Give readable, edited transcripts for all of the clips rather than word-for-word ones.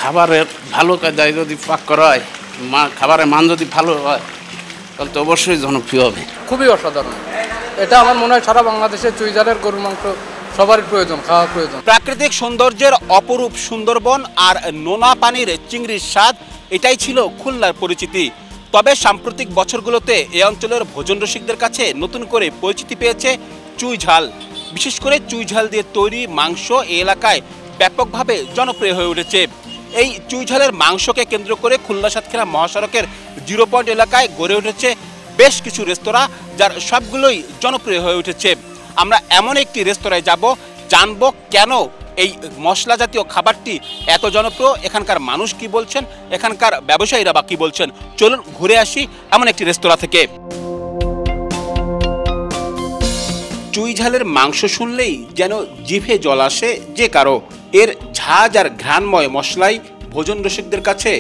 খাবারের ভালো কায়দায় যদি পাক করা হয়, খাবারের মান যদি ভালো হয়, তাহলে তো অবশ্যই জনপ্রিয় হবে। খুবই অসাধারণ। এটা আমার মনে হয় সারা বাংলাদেশে চুইঝালের গরুর মাংস সবারই প্রয়োজন, খাওয়া প্রয়োজন। প্রাকৃতিক সৌন্দর্যের অপরূপ সুন্দরবন আর নোনা পানির চিংড়ির স্বাদ, এটাই ছিল খুলনার পরিচিতি। তবে সাম্প্রতিক বছরগুলোতে এই অঞ্চলের ভোজন রসিকদের কাছে নতুন করে পরিচিতি পেয়েছে চুইঝাল। বিশেষ করে চুইঝাল দিয়ে তৈরি মাংস এই এলাকায় ব্যাপকভাবে জনপ্রিয় হয়ে উঠেছে। এই চুইঝালের মাংসকে কেন্দ্র করে খুলনা সাতক্ষীরা মহাসড়কের 0 পয়েন্ট এলাকায় গড়ে উঠেছে বেশ কিছু রেস্তোরাঁ, যার সবগুলোই জনপ্রিয় হয়ে উঠেছে। আমরা এমন একটি রেস্তোরাঁয় যাব, জানবো কেন এই মশলা জাতীয় খাবারটি এত জনপ্রিয়, এখানকার মানুষ কি বলছেন, এখানকার ব্যবসায়ীরা বা কি বলছেন। চলুন ঘুরে আসি এমন একটি রেস্তোরাঁ থেকে। চুইঝালের মাংস শুনলেই যেন জিভে জল আসে যে কারো। এর ঝাঁজ আর ঘ্রাণময় মশলাই ভোজন রসিকদের কাছে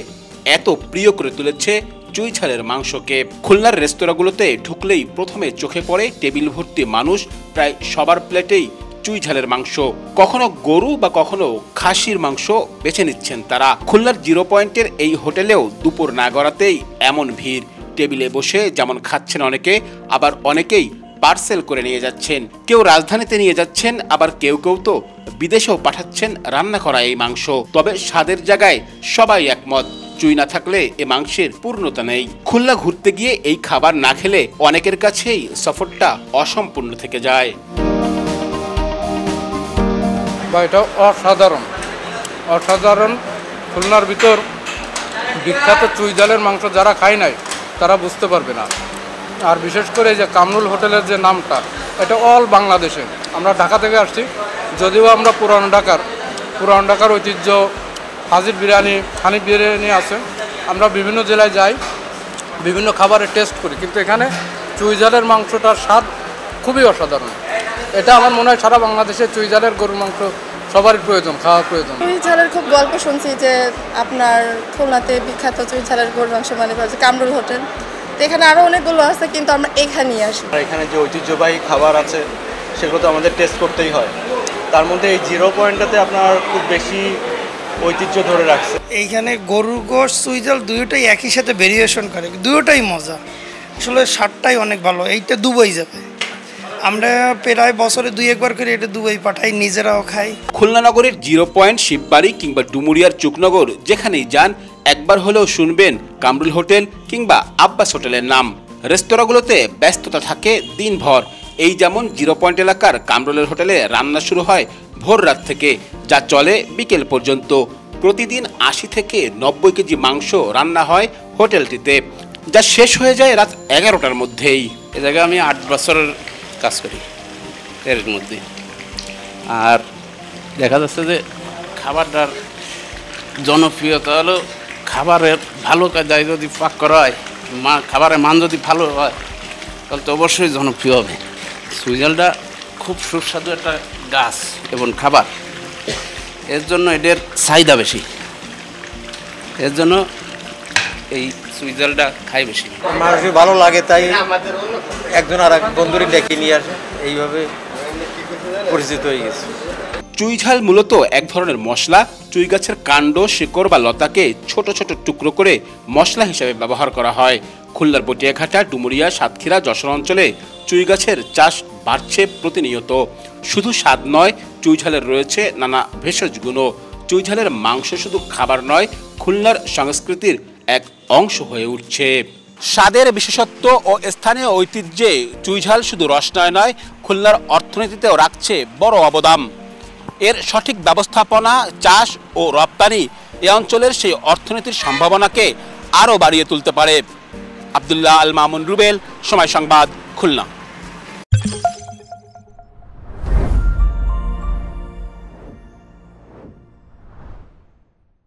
এত প্রিয় করে তুলেছে চুইঝালের মাংসকে। খুলনার রেস্তোরাঁগুলোতে ঢুকলেই প্রথমে চোখে পড়ে টেবিল ভর্তি মানুষ, প্রায় সবার প্লেটেই চুইঝালের মাংস। কখনো গরু বা কখনো খাসির মাংস বেছে নিচ্ছেন তারা। খুলনার 0 পয়েন্টের এই হোটেলেও দুপুর না গড়াতেই এমন ভিড়। টেবিলে বসে যেমন খাচ্ছেন অনেকে, আবার অনেকেই পার্সেল করে নিয়ে যাচ্ছেন। কেউ রাজধানীতে নিয়ে যাচ্ছেন, আবার কেউ কেউ তো বিদেশেও পাঠাচ্ছেন রান্না করা এই মাংস। তবে স্বাদের জায়গায় সবাই একমত, চুই না থাকলে এ মাংসের পূর্ণতা নেই। খুলনা ঘুরতে গিয়ে এই খাবার না খেলে অনেকের কাছেই সফরটা অসম্পূর্ণ থেকে যায়। এটা অসাধারণ অসাধারণ। খুলনার ভিতর বিখ্যাত চুইঝালের মাংস যারা খায় নাই তারা বুঝতে পারবে না। আর বিশেষ করে যে কামরুল হোটেলের যে নামটা, এটা অল বাংলাদেশে। আমরা ঢাকা থেকে আসছি, যদিও আমরা পুরান ঢাকার ঐতিহ্য হাজির বিরিয়ানি, হানিফ বিরিয়ানি আছে। আমরা বিভিন্ন জেলায় যাই, বিভিন্ন খাবারের টেস্ট করি, কিন্তু এখানে চুইঝালের মাংসটার স্বাদ খুবই অসাধারণ। এটা আমার মনে হয় সারা বাংলাদেশে চুইঝালের গরুর মাংস সবারই প্রয়োজন, খাওয়া প্রয়োজন। চুইঝালের খুব গল্প শুনছি যে আপনার খুলনাতে বিখ্যাত চুইঝালের গরুর মাংস মানে কামরুল হোটেল। তো এখানে আরও অনেকগুলো আছে, কিন্তু আমরা এখানেই আসি। এখানে যে ঐতিহ্যবাহী খাবার আছে সেগুলো তো আমাদের টেস্ট করতেই হয়। তার মধ্যে এই 0 পয়েন্টটাতে আপনার খুব বেশি ঐতিহ্য ধরে রাখছে। এইখানে গরুর গোশত, চুইঝাল দুইটাই একই সাথে ভেরিয়েশন করে, দুটোটাই মজা। আসলে স্বাদটাই অনেক ভালো। এইটা দুবাই যাবে, আমরা প্রায় বছরে 2-1 বার করে এটা দুবাই পাঠাই, নিজেরাও খাই। খুলনা নগরের 0 পয়েন্ট, শিববাড়ি কিংবা ডুমুরিয়ার চুকনগর যেখানেই যান একবার হলেও শুনবেন কামরুল হোটেল কিংবা আব্বাস হোটেলের নাম। রেস্তোরাঁগুলোতে ব্যস্ততা থাকে দিনভর। এই যেমন 0 পয়েন্ট এলাকার কামরুলের হোটেলে রান্না শুরু হয় ভোর রাত থেকে, যা চলে বিকেল পর্যন্ত। প্রতিদিন 80 থেকে 90 কেজি মাংস রান্না হয় হোটেলটিতে, যা শেষ হয়ে যায় রাত 11টার মধ্যেই। এ জায়গায় আমি 8 বছরের কাজ করি এর মধ্যে। আর দেখা যাচ্ছে যে খাবারটার জনপ্রিয়তা হলো খাবারের ভালো কায়দায় যদি পাক করা হয়, খাবারের মান যদি ভালো হয়, তাহলে তো অবশ্যই জনপ্রিয় হবে। চুইঝালটা খুব সুস্বাদু একটা গাছ এবং খাবার, এর জন্য এদের চাহিদা বেশি, এর জন্য এই চুইঝালটা খাই বেশি। মানুষের ভালো লাগে, তাই একজন আর এক বন্ধুরই ডেকে নিয়ে আসে, এইভাবে পরিচিত হয়ে গেছে। চুইঝাল মূলত এক ধরনের মশলা। চুই গাছের কাণ্ড, শিকড় বা লতাকে ছোট ছোট টুকরো করে মশলা হিসেবে ব্যবহার করা হয়। খুলনার বটিয়াঘাটা, ডুমুরিয়া, সাতক্ষীরা, যশোর অঞ্চলে চুই গাছের চাষ বাড়ছে প্রতিনিয়ত। শুধু স্বাদ নয়, চুইঝালের রয়েছে নানা ভেষজ গুণও। চুইঝালের মাংস শুধু খাবার নয়, খুলনার সংস্কৃতির এক অংশ হয়ে উঠছে। স্বাদের বিশেষত্ব ও স্থানীয় ঐতিহ্যে চুইঝাল শুধু রসনায় নয়, খুলনার অর্থনীতিতেও রাখছে বড় অবদান। এর সঠিক ব্যবস্থাপনা, চাষ ও রপ্তানি এ অঞ্চলের সেই অর্থনীতির সম্ভাবনাকে আরও বাড়িয়ে তুলতে পারে। আব্দুল্লাহ আল মামুন রুবেল, সময় সংবাদ, খুলনা।